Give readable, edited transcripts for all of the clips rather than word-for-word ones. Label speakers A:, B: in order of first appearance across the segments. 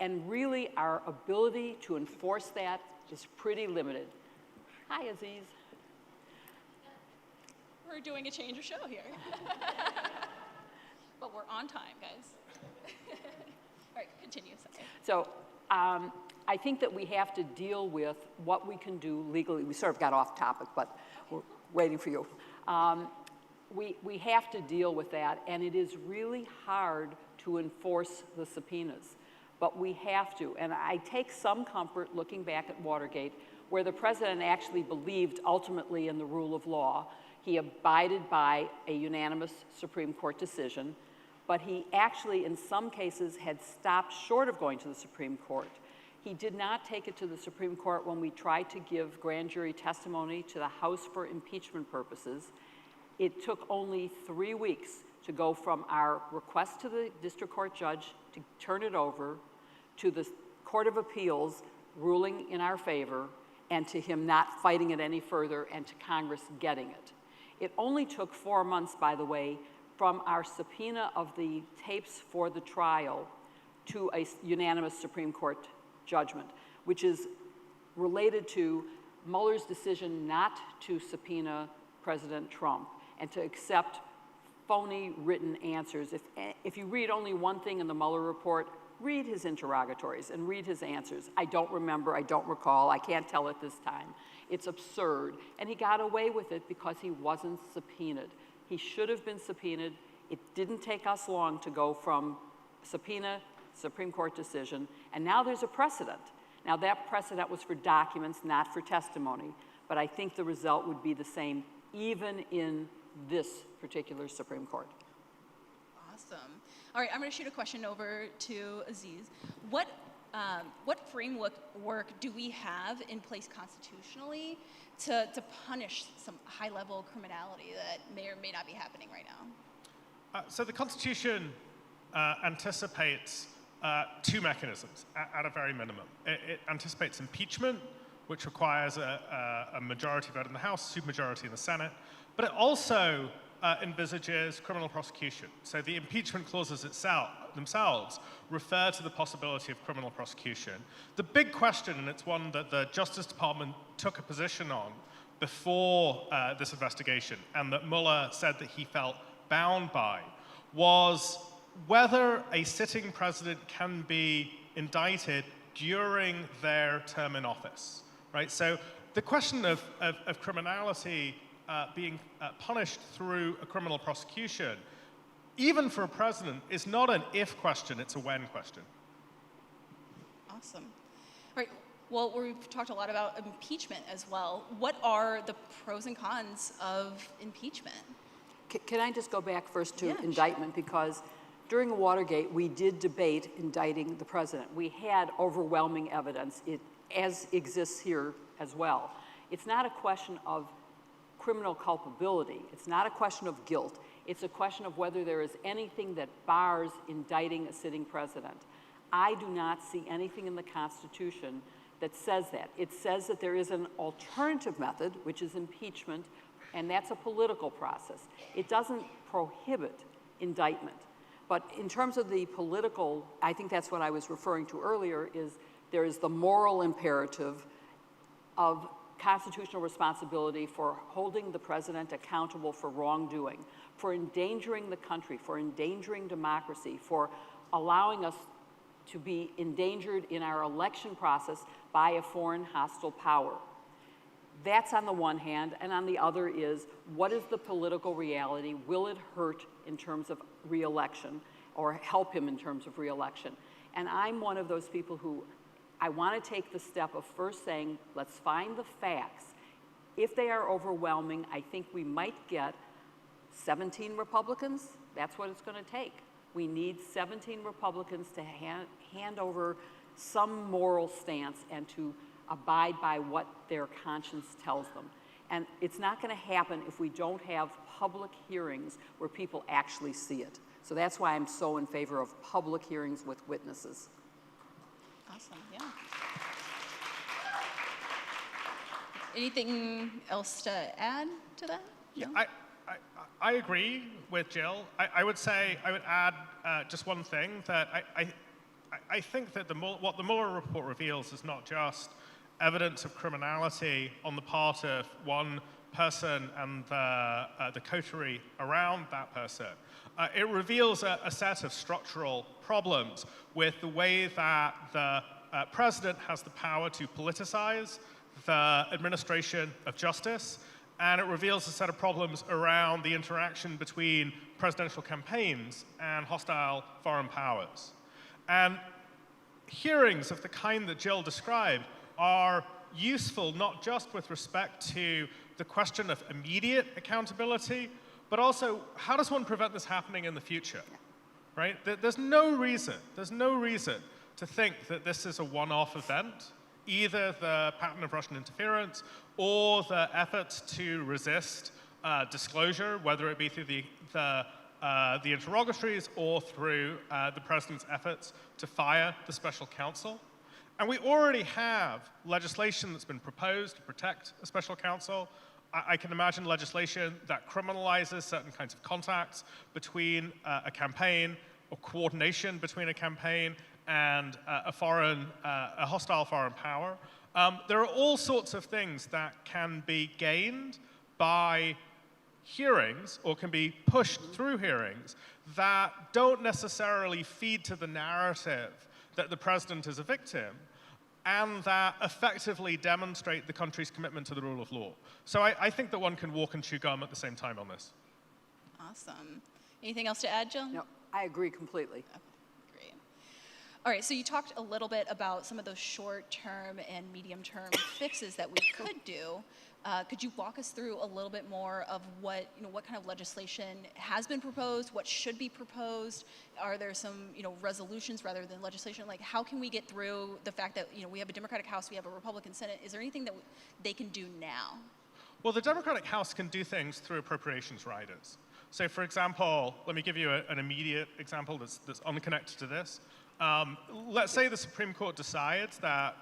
A: And really, our ability to enforce that is pretty limited. Hi, Aziz.
B: We're doing a change of show here. But we're on time, guys. All right, continue. Sorry.
A: So I think that we have to deal with what we can do legally. We sort of got off topic, but we're waiting for you. We have to deal with that, and it is really hard to enforce the subpoenas. But we have to, and I take some comfort looking back at Watergate, where the president actually believed ultimately in the rule of law. He abided by a unanimous Supreme Court decision, but he actually, in some cases, had stopped short of going to the Supreme Court. He did not take it to the Supreme Court when we tried to give grand jury testimony to the House for impeachment purposes. It took only 3 weeks to go from our request to the district court judge to turn it over, to the Court of Appeals ruling in our favor, and to him not fighting it any further, and to Congress getting it. It only took 4 months, by the way, from our subpoena of the tapes for the trial to a unanimous Supreme Court judgment, which is related to Mueller's decision not to subpoena President Trump and to accept phony written answers. If you read only one thing in the Mueller report, read his interrogatories and read his answers. I don't remember, I don't recall, I can't tell at this time. It's absurd. And he got away with it because he wasn't subpoenaed. He should have been subpoenaed. It didn't take us long to go from subpoena, Supreme Court decision, and now there's a precedent. Now that precedent was for documents, not for testimony, but I think the result would be the same even in this particular Supreme Court.
B: Awesome. All right, I'm going to shoot a question over to Aziz. What framework do we have in place constitutionally to punish some high-level criminality that may or may not be happening right now?
C: So the Constitution anticipates two mechanisms at a very minimum. It anticipates impeachment, which requires a majority vote in the House, supermajority in the Senate, but it also envisages criminal prosecution. So the impeachment clauses themselves refer to the possibility of criminal prosecution. The big question, and it's one that the Justice Department took a position on before this investigation, and that Mueller said that he felt bound by, was whether a sitting president can be indicted during their term in office, right? So the question of criminality being punished through a criminal prosecution, even for a president, is not an if question, it's a when question.
B: Awesome. All right, well, we've talked a lot about impeachment as well. What are the pros and cons of impeachment?
A: Can I just go back first to
B: Yeah,
A: indictment?
B: sure.
A: Because during Watergate, we did debate indicting the president. We had overwhelming evidence, as exists here as well. It's not a question of criminal culpability. It's not a question of guilt. It's a question of whether there is anything that bars indicting a sitting president. I do not see anything in the Constitution that says that. It says that there is an alternative method, which is impeachment, and that's a political process. It doesn't prohibit indictment. But in terms of the political, I think that's what I was referring to earlier, is there is the moral imperative of constitutional responsibility for holding the president accountable for wrongdoing, for endangering the country, for endangering democracy, for allowing us to be endangered in our election process by a foreign hostile power. That's on the one hand, and on the other is, what is the political reality? Will it hurt in terms of re-election or help him in terms of re-election? And I'm one of those people who I want to take the step of first saying, let's find the facts. If they are overwhelming, I think we might get 17 Republicans. That's what it's going to take. We need 17 Republicans to hand over some moral stance and to abide by what their conscience tells them. And it's not going to happen if we don't have public hearings where people actually see it. So that's why I'm so in favor of public hearings with witnesses.
B: Awesome, yeah. Anything else to add to that?
C: Yeah, I agree with Jill. I would say, I would add just one thing, that I think that what the Mueller report reveals is not just evidence of criminality on the part of one person and the coterie around that person. It reveals a set of structural problems with the way that the president has the power to politicize the administration of justice, and it reveals a set of problems around the interaction between presidential campaigns and hostile foreign powers. And hearings of the kind that Jill described are useful not just with respect to the question of immediate accountability, but also how does one prevent this happening in the future, right? There's no reason to think that this is a one-off event, either the pattern of Russian interference or the efforts to resist disclosure, whether it be through the interrogatories or through the president's efforts to fire the special counsel. And we already have legislation that's been proposed to protect a special counsel. I can imagine legislation that criminalizes certain kinds of contacts between a campaign or coordination between a campaign and a hostile foreign power. There are all sorts of things that can be gained by hearings or can be pushed through hearings that don't necessarily feed to the narrative that the president is a victim, and that effectively demonstrate the country's commitment to the rule of law. So I think that one can walk and chew gum at the same time on this.
B: Awesome. Anything else to add, Jill?
A: No, I agree completely.
B: Okay, great. All right, so you talked a little bit about some of those short-term and medium-term fixes that we could do. Could you walk us through a little bit more of what kind of legislation has been proposed, what should be proposed? Are there some, resolutions rather than legislation? Like, how can we get through the fact that, we have a Democratic House, we have a Republican Senate? Is there anything that they can do now?
C: Well, the Democratic House can do things through appropriations riders. So, for example, let me give you an immediate example that's unconnected to this. Let's say the Supreme Court decides that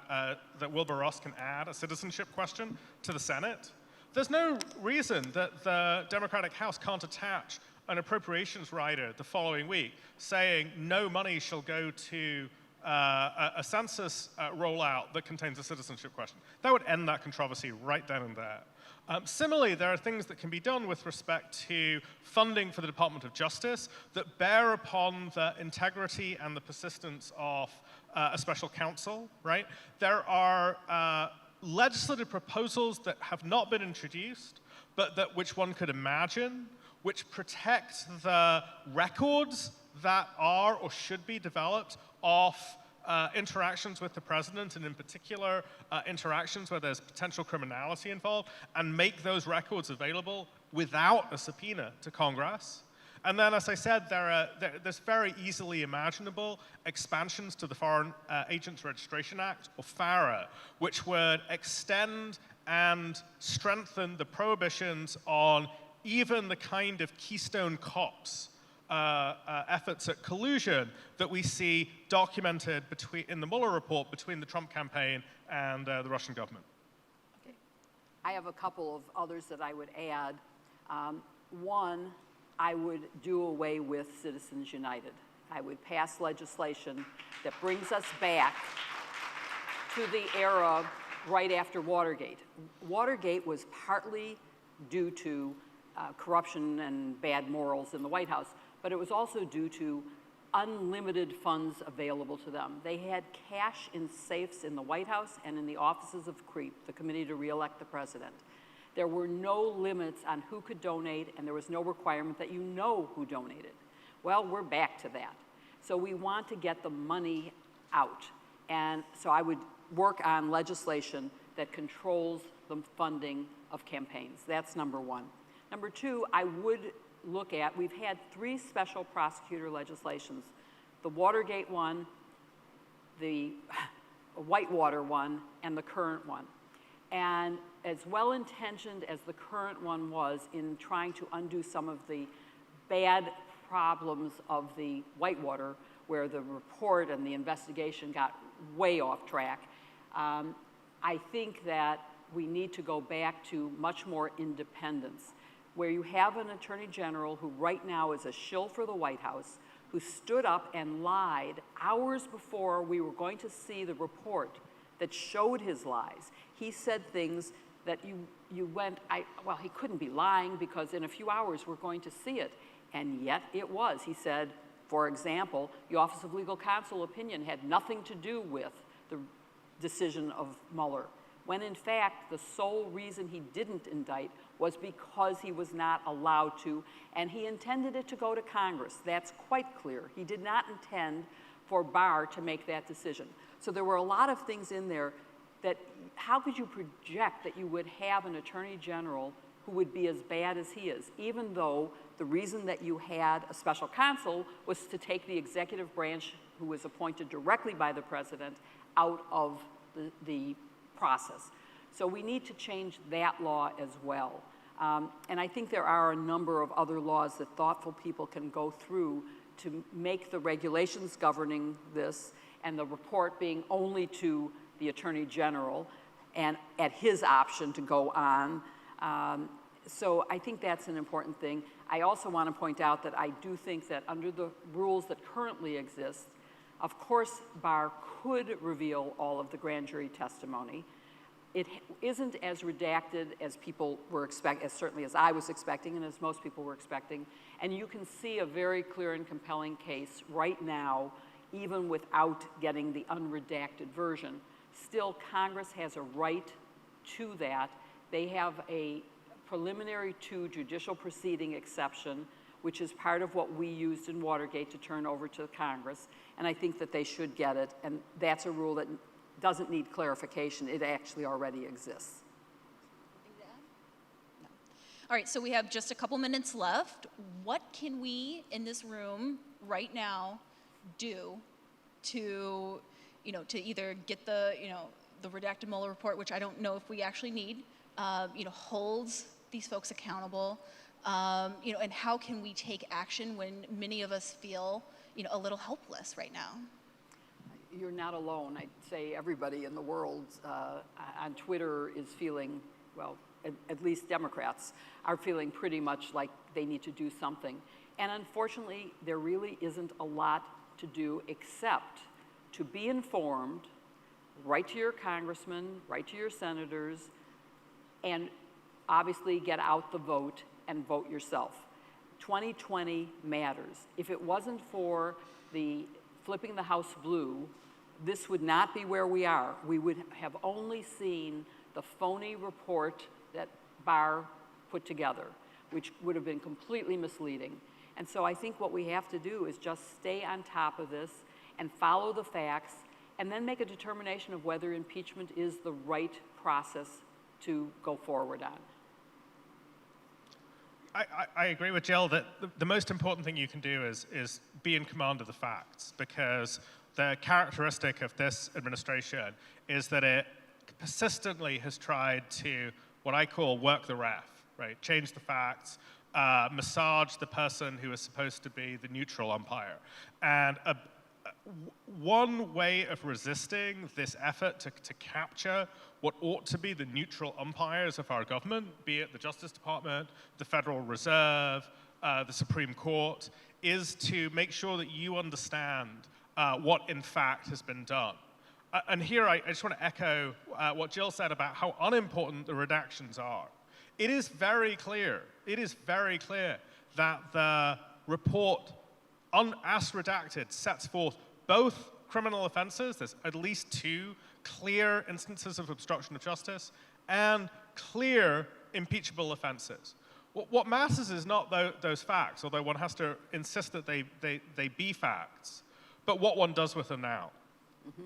C: Wilbur Ross can add a citizenship question to the Senate. There's no reason that the Democratic House can't attach an appropriations rider the following week saying no money shall go to a census rollout that contains a citizenship question. That would end that controversy right then and there. Similarly, there are things that can be done with respect to funding for the Department of Justice that bear upon the integrity and the persistence of a special counsel, right? There are legislative proposals that have not been introduced, but which one could imagine, which protect the records that are or should be developed of interactions with the president, and in particular, interactions where there's potential criminality involved, and make those records available without a subpoena to Congress. And then, as I said, there's very easily imaginable expansions to the Foreign Agents Registration Act, or FARA, which would extend and strengthen the prohibitions on even the kind of Keystone Cops efforts at collusion that we see documented in the Mueller report between the Trump campaign and the Russian government.
A: Okay. I have a couple of others that I would add. One, I would do away with Citizens United. I would pass legislation that brings us back to the era right after Watergate. Watergate was partly due to corruption and bad morals in the White House, but it was also due to unlimited funds available to them. They had cash in safes in the White House and in the offices of CREEP, the Committee to Re-elect the President. There were no limits on who could donate, and there was no requirement that you know who donated. Well, we're back to that. So we want to get the money out. And so I would work on legislation that controls the funding of campaigns. That's number one. Number two, I would look at, we've had 3 special prosecutor legislations, the Watergate one, the Whitewater one, and the current one. And as well-intentioned as the current one was in trying to undo some of the bad problems of the Whitewater, where the report and the investigation got way off track, I think that we need to go back to much more independence, where you have an attorney general who right now is a shill for the White House, who stood up and lied hours before we were going to see the report that showed his lies. He said things that you went, well, he couldn't be lying because in a few hours we're going to see it. And yet it was. He said, for example, the Office of Legal Counsel opinion had nothing to do with the decision of Mueller, when in fact the sole reason he didn't indict was because he was not allowed to, and he intended it to go to Congress. That's quite clear. He did not intend for Barr to make that decision. So there were a lot of things in there that, how could you project that you would have an attorney general who would be as bad as he is, even though the reason that you had a special counsel was to take the executive branch, who was appointed directly by the president, out of the process. So we need to change that law as well. And I think there are a number of other laws that thoughtful people can go through to make the regulations governing this and the report being only to the Attorney General and at his option to go on. So I think that's an important thing. I also want to point out that I do think that under the rules that currently exist, of course, Barr could reveal all of the grand jury testimony. It isn't as redacted as people were expecting, as certainly as I was expecting and as most people were expecting. And you can see a very clear and compelling case right now, even without getting the unredacted version. Still, Congress has a right to that. They have a preliminary to judicial proceeding exception, which is part of what we used in Watergate to turn over to Congress. And I think that they should get it. And that's a rule that doesn't need clarification. It actually already exists.
B: No. All right, so we have just a couple minutes left. What can we in this room right now do to, to either get the, the redacted Mueller report, which I don't know if we actually need, holds these folks accountable, and how can we take action when many of us feel, a little helpless right now?
A: You're not alone. I'd say everybody in the world on Twitter is feeling, well, at least Democrats are feeling pretty much like they need to do something. And unfortunately, there really isn't a lot to do except to be informed, write to your congressman, write to your senators, and obviously get out the vote and vote yourself. 2020 matters. If it wasn't for the flipping the House blue, this would not be where we are. We would have only seen the phony report that Barr put together, which would have been completely misleading. And so I think what we have to do is just stay on top of this and follow the facts and then make a determination of whether impeachment is the right process to go forward on.
C: I agree with Jill that the most important thing you can do is be in command of the facts, because the characteristic of this administration is that it persistently has tried to, what I call, work the ref, right? Change the facts, massage the person who is supposed to be the neutral umpire. And one way of resisting this effort to capture what ought to be the neutral umpires of our government, be it the Justice Department, the Federal Reserve, the Supreme Court, is to make sure that you understand what in fact has been done. And here I just want to echo what Jill said about how unimportant the redactions are. It is very clear that the report, as redacted, sets forth both criminal offenses, there's at least 2 clear instances of obstruction of justice, and clear impeachable offenses. What matters is not those facts, although one has to insist that they be facts, but what one does with them now.
B: Mm-hmm.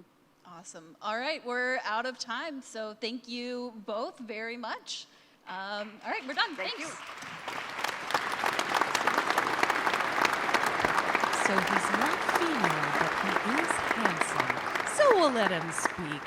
B: Awesome. All right, we're out of time, so thank you both very much. All right, we're done.
A: Thank
B: Thanks.
A: you.
D: So he's not female, but he is handsome. So we'll let him speak.